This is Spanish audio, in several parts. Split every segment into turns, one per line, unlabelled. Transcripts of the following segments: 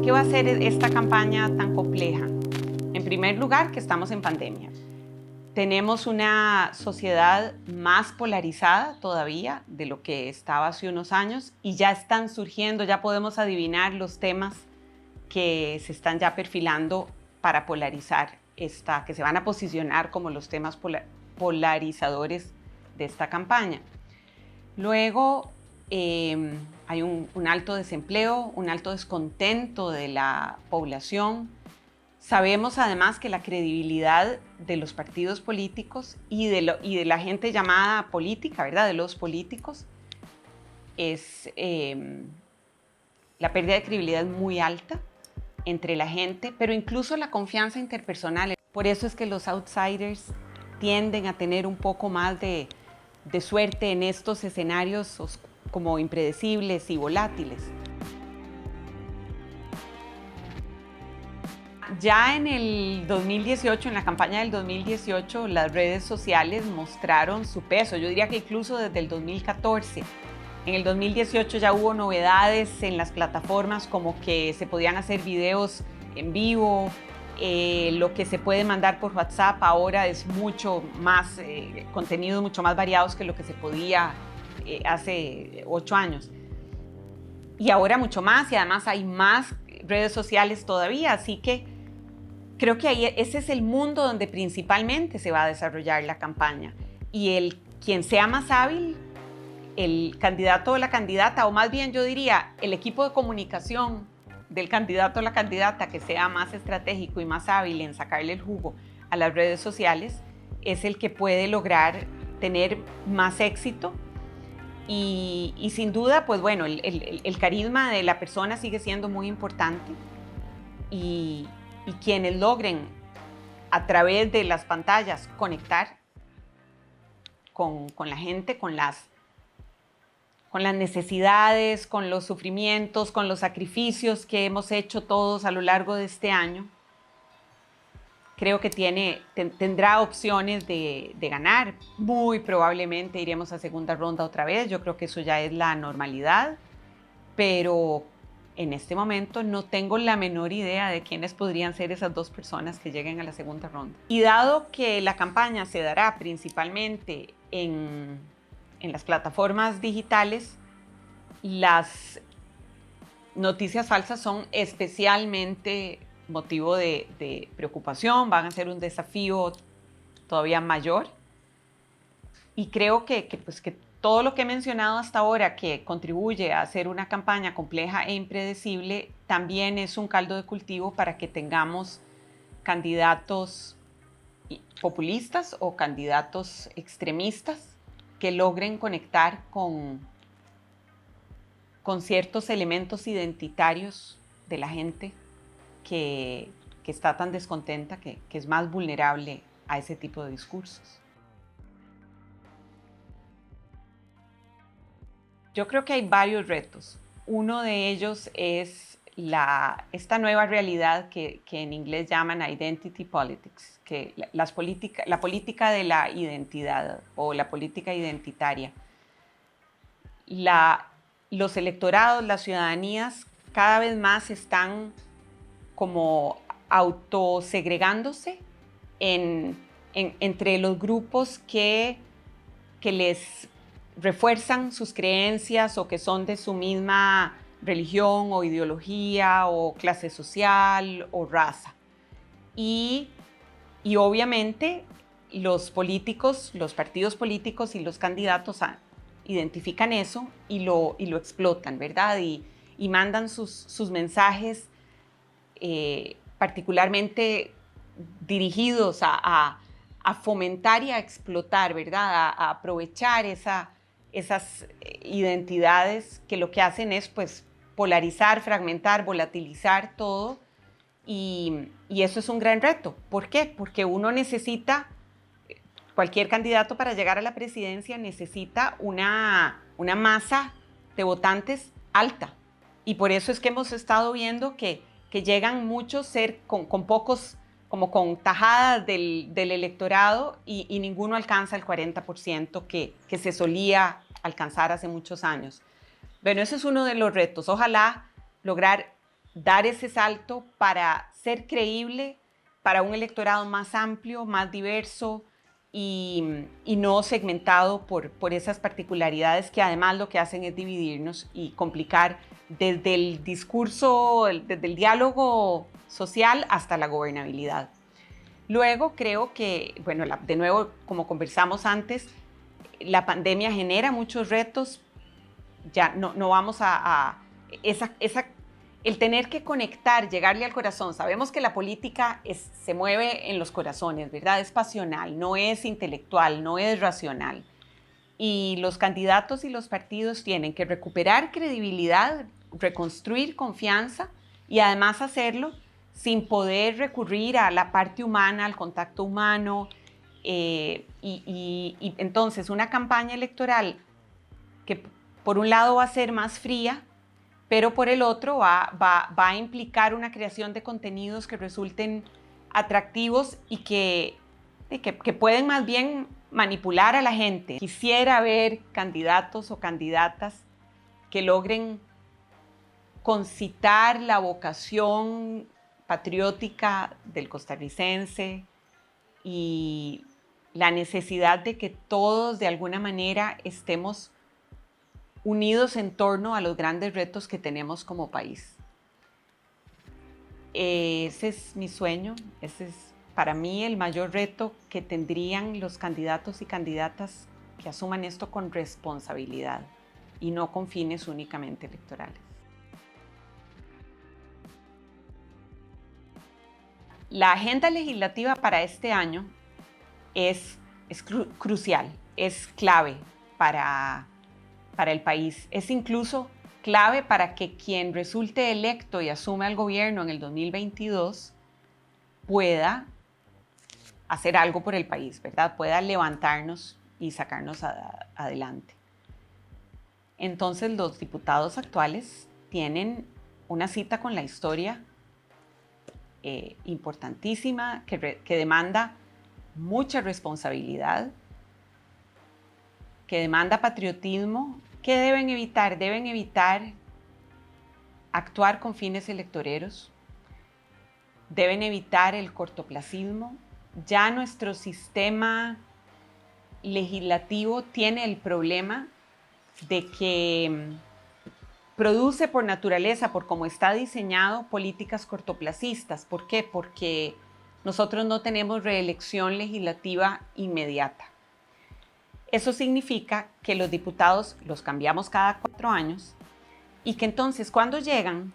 ¿Qué va a ser esta campaña tan compleja? En primer lugar, que estamos en pandemia. Tenemos una sociedad más polarizada todavía de lo que estaba hace unos años y ya están surgiendo, ya podemos adivinar los temas que se están ya perfilando para polarizar que se van a posicionar como los temas polarizadores de esta campaña. Luego, hay un alto desempleo, un alto descontento de la población. Sabemos además que la credibilidad de los partidos políticos y de la gente llamada política, ¿verdad? De los políticos, la pérdida de credibilidad es muy alta entre la gente, pero incluso la confianza interpersonal. Por eso es que los outsiders tienden a tener un poco más de suerte en estos escenarios como impredecibles y volátiles. Ya en el 2018, en la campaña del 2018, las redes sociales mostraron su peso. Yo diría que incluso desde el 2014. En el 2018 ya hubo novedades en las plataformas como que se podían hacer videos en vivo. Lo que se puede mandar por WhatsApp ahora es mucho más, contenidos mucho más variados que lo que se podía hace 8 años. Y ahora mucho más, y además hay más redes sociales todavía, así que creo que ese es el mundo donde principalmente se va a desarrollar la campaña. Y quien sea más hábil, el candidato o la candidata, o más bien yo diría el equipo de comunicación del candidato o la candidata que sea más estratégico y más hábil en sacarle el jugo a las redes sociales, es el que puede lograr tener más éxito. Y sin duda, pues bueno, el carisma de la persona sigue siendo muy importante y quienes logren a través de las pantallas conectar con la gente, con las necesidades, con los sufrimientos, con los sacrificios que hemos hecho todos a lo largo de este año, creo que tendrá opciones de ganar. Muy probablemente iremos a segunda ronda otra vez. Yo creo que eso ya es la normalidad, pero en este momento no tengo la menor idea de quiénes podrían ser esas dos personas que lleguen a la segunda ronda. Y dado que la campaña se dará principalmente en las plataformas digitales, las noticias falsas son especialmente motivo de preocupación, van a ser un desafío todavía mayor. Y creo que todo lo que he mencionado hasta ahora que contribuye a hacer una campaña compleja e impredecible también es un caldo de cultivo para que tengamos candidatos populistas o candidatos extremistas que logren conectar con ciertos elementos identitarios de la gente que está tan descontenta, que es más vulnerable a ese tipo de discursos. Yo creo que hay varios retos. Uno de ellos es esta nueva realidad que en inglés llaman identity politics, que la política de la identidad o la política identitaria. Los electorados, las ciudadanías, cada vez más están como autosegregándose entre los grupos que les refuerzan sus creencias o que son de su misma religión o ideología o clase social o raza. Y obviamente los políticos, los partidos políticos y los candidatos identifican eso y lo explotan, ¿verdad? Y mandan sus mensajes particularmente dirigidos a fomentar y a explotar, ¿verdad? A aprovechar esas identidades que lo que hacen es pues polarizar, fragmentar, volatilizar todo y eso es un gran reto. ¿Por qué? Porque uno necesita, cualquier candidato para llegar a la presidencia necesita una masa de votantes alta y por eso es que hemos estado viendo que llegan muchos con pocos, como con tajadas del electorado y ninguno alcanza el 40% que se solía alcanzar hace muchos años. Bueno, ese es uno de los retos. Ojalá lograr dar ese salto para ser creíble para un electorado más amplio, más diverso y no segmentado por esas particularidades que además lo que hacen es dividirnos y complicar desde el discurso, desde el diálogo social hasta la gobernabilidad. Luego creo que, bueno, de nuevo, como conversamos antes, la pandemia genera muchos retos. Ya no vamos a el tener que conectar, llegarle al corazón. Sabemos que la política se mueve en los corazones, ¿verdad? Es pasional, no es intelectual, no es racional. Y los candidatos y los partidos tienen que recuperar credibilidad, reconstruir confianza y además hacerlo sin poder recurrir a la parte humana, al contacto humano. Y entonces una campaña electoral que por un lado va a ser más fría, pero por el otro va a implicar una creación de contenidos que resulten atractivos y que pueden más bien manipular a la gente. Quisiera ver candidatos o candidatas que logren concitar la vocación patriótica del costarricense y la necesidad de que todos de alguna manera estemos unidos en torno a los grandes retos que tenemos como país. Ese es mi sueño, ese es para mí el mayor reto que tendrían los candidatos y candidatas que asuman esto con responsabilidad y no con fines únicamente electorales. La agenda legislativa para este año es crucial, es clave para el país. Es incluso clave para que quien resulte electo y asuma el gobierno en el 2022 pueda hacer algo por el país, ¿verdad? Pueda levantarnos y sacarnos adelante. Entonces los diputados actuales tienen una cita con la historia importantísima que demanda mucha responsabilidad, que demanda patriotismo. ¿Qué deben evitar? Deben evitar actuar con fines electoreros, deben evitar el cortoplacismo. Ya nuestro sistema legislativo tiene el problema de que produce por naturaleza, por cómo está diseñado, políticas cortoplacistas. ¿Por qué? Porque nosotros no tenemos reelección legislativa inmediata. Eso significa que los diputados los cambiamos cada 4 años y que entonces cuando llegan,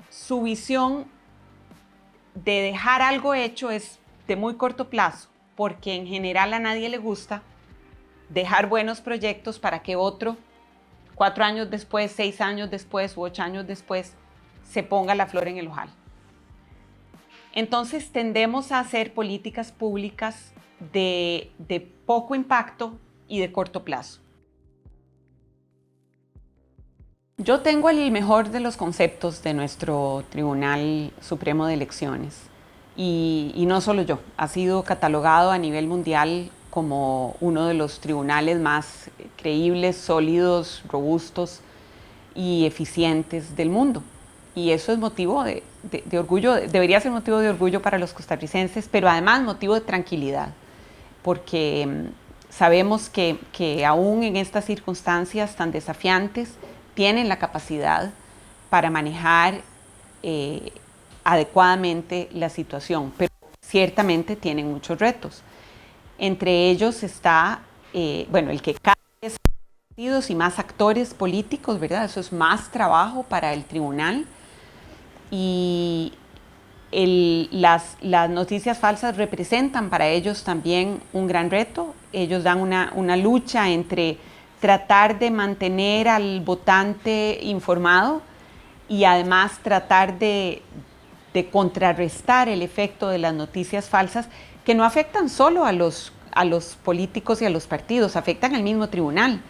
su visión de dejar algo hecho es de muy corto plazo, porque en general a nadie le gusta dejar buenos proyectos para que otro, 4 años después, 6 años después u 8 años después, se ponga la flor en el ojal. Entonces tendemos a hacer políticas públicas de poco impacto y de corto plazo. Yo tengo el mejor de los conceptos de nuestro Tribunal Supremo de Elecciones y no solo yo, ha sido catalogado a nivel mundial como uno de los tribunales más creíbles, sólidos, robustos y eficientes del mundo. Y eso es motivo de orgullo, debería ser motivo de orgullo para los costarricenses, pero además motivo de tranquilidad, porque sabemos que aún en estas circunstancias tan desafiantes tienen la capacidad para manejar adecuadamente la situación, pero ciertamente tienen muchos retos. Entre ellos está, el que cada vez más partidos y más actores políticos, ¿verdad? Eso es más trabajo para el tribunal. Y las noticias falsas representan para ellos también un gran reto. Ellos dan una lucha entre tratar de mantener al votante informado y además tratar de contrarrestar el efecto de las noticias falsas que no afectan solo a los políticos y a los partidos, afectan al mismo tribunal,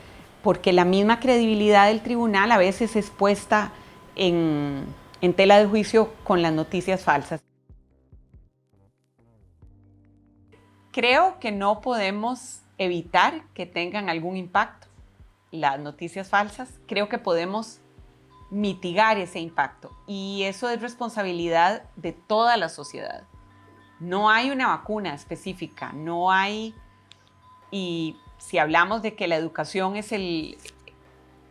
porque la misma credibilidad del tribunal a veces es puesta en tela de juicio con las noticias falsas. Creo que no podemos evitar que tengan algún impacto las noticias falsas. Creo que podemos mitigar ese impacto. Y eso es responsabilidad de toda la sociedad. No hay una vacuna específica, no hay, y si hablamos de que la educación es el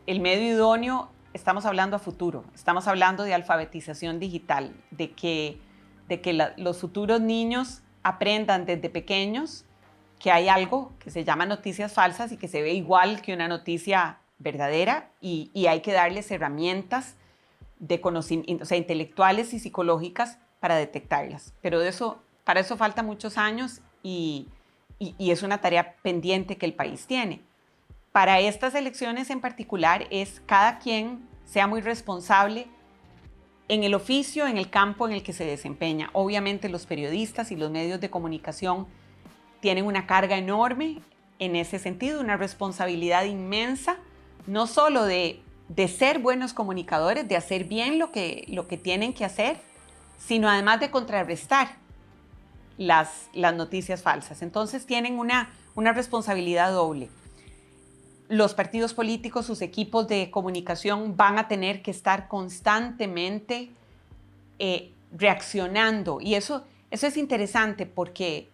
medio idóneo, estamos hablando a futuro, estamos hablando de alfabetización digital, de que los futuros niños aprendan desde pequeños que hay algo que se llama noticias falsas y que se ve igual que una noticia verdadera, y hay que darles herramientas de conocimiento, o sea, intelectuales y psicológicas para detectarlas. Pero para eso faltan muchos años y es una tarea pendiente que el país tiene. Para estas elecciones en particular es cada quien sea muy responsable en el oficio, en el campo en el que se desempeña. Obviamente los periodistas y los medios de comunicación tienen una carga enorme en ese sentido, una responsabilidad inmensa, no solo de ser buenos comunicadores, de hacer bien lo que tienen que hacer, sino además de contrarrestar las noticias falsas. Entonces tienen una responsabilidad doble. Los partidos políticos, sus equipos de comunicación van a tener que estar constantemente reaccionando. Y eso es interesante porque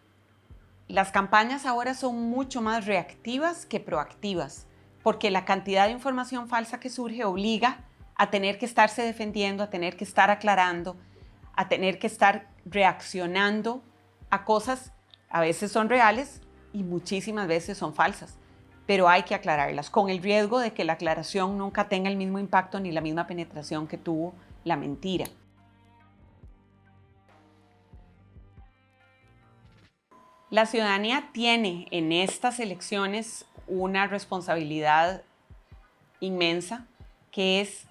las campañas ahora son mucho más reactivas que proactivas, porque la cantidad de información falsa que surge obliga a tener que estarse defendiendo, a tener que estar aclarando, a tener que estar reaccionando a cosas, a veces son reales y muchísimas veces son falsas, pero hay que aclararlas, con el riesgo de que la aclaración nunca tenga el mismo impacto ni la misma penetración que tuvo la mentira. La ciudadanía tiene en estas elecciones una responsabilidad inmensa, que es,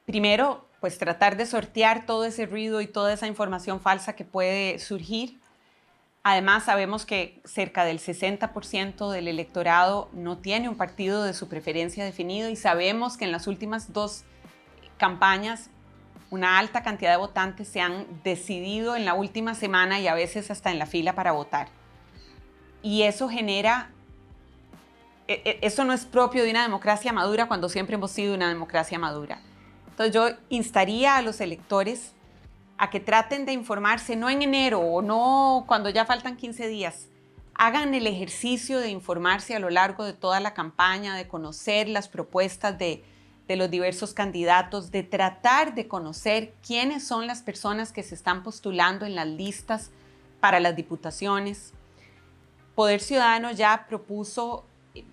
primero, pues tratar de sortear todo ese ruido y toda esa información falsa que puede surgir. Además, sabemos que cerca del 60% del electorado no tiene un partido de su preferencia definido, y sabemos que en las últimas 2 campañas una alta cantidad de votantes se han decidido en la última semana y a veces hasta en la fila para votar. Y eso genera, eso no es propio de una democracia madura cuando siempre hemos sido una democracia madura. Entonces yo instaría a los electores a que traten de informarse, no en enero o no cuando ya faltan 15 días. Hagan el ejercicio de informarse a lo largo de toda la campaña, de conocer las propuestas de los diversos candidatos, de tratar de conocer quiénes son las personas que se están postulando en las listas para las diputaciones. Poder Ciudadano ya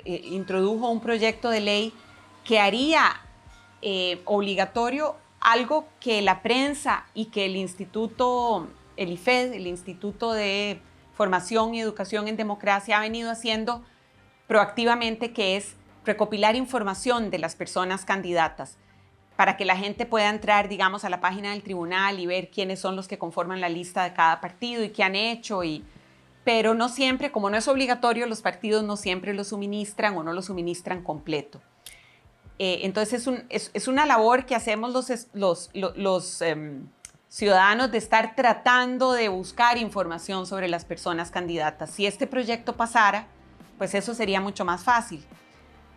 introdujo un proyecto de ley que haría obligatorio algo que la prensa y que el Instituto, el IFED, el Instituto de Formación y Educación en Democracia, ha venido haciendo proactivamente, que es recopilar información de las personas candidatas para que la gente pueda entrar, digamos, a la página del tribunal y ver quiénes son los que conforman la lista de cada partido y qué han hecho. Pero no siempre, como no es obligatorio, los partidos no siempre lo suministran o no lo suministran completo. Entonces es una labor que hacemos los ciudadanos, de estar tratando de buscar información sobre las personas candidatas. Si este proyecto pasara, pues eso sería mucho más fácil.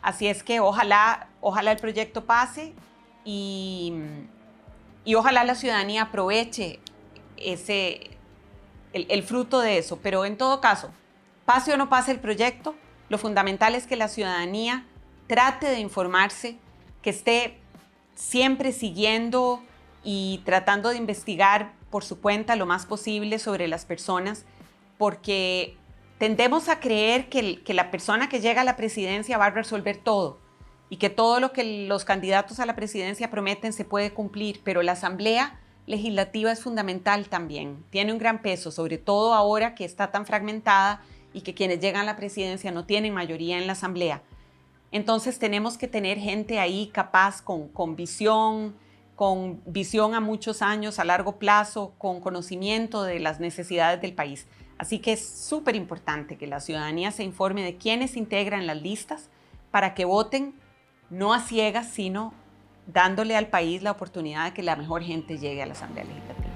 Así es que ojalá el proyecto pase y ojalá la ciudadanía aproveche el fruto de eso. Pero en todo caso, pase o no pase el proyecto, lo fundamental es que la ciudadanía trate de informarse, que esté siempre siguiendo y tratando de investigar por su cuenta lo más posible sobre las personas, porque tendemos a creer que la persona que llega a la presidencia va a resolver todo y que todo lo que los candidatos a la presidencia prometen se puede cumplir, pero la Asamblea Legislativa es fundamental también, tiene un gran peso, sobre todo ahora que está tan fragmentada y que quienes llegan a la presidencia no tienen mayoría en la Asamblea. Entonces tenemos que tener gente ahí capaz, con visión a muchos años, a largo plazo, con conocimiento de las necesidades del país. Así que es súper importante que la ciudadanía se informe de quiénes integran las listas para que voten no a ciegas, sino dándole al país la oportunidad de que la mejor gente llegue a la Asamblea Legislativa.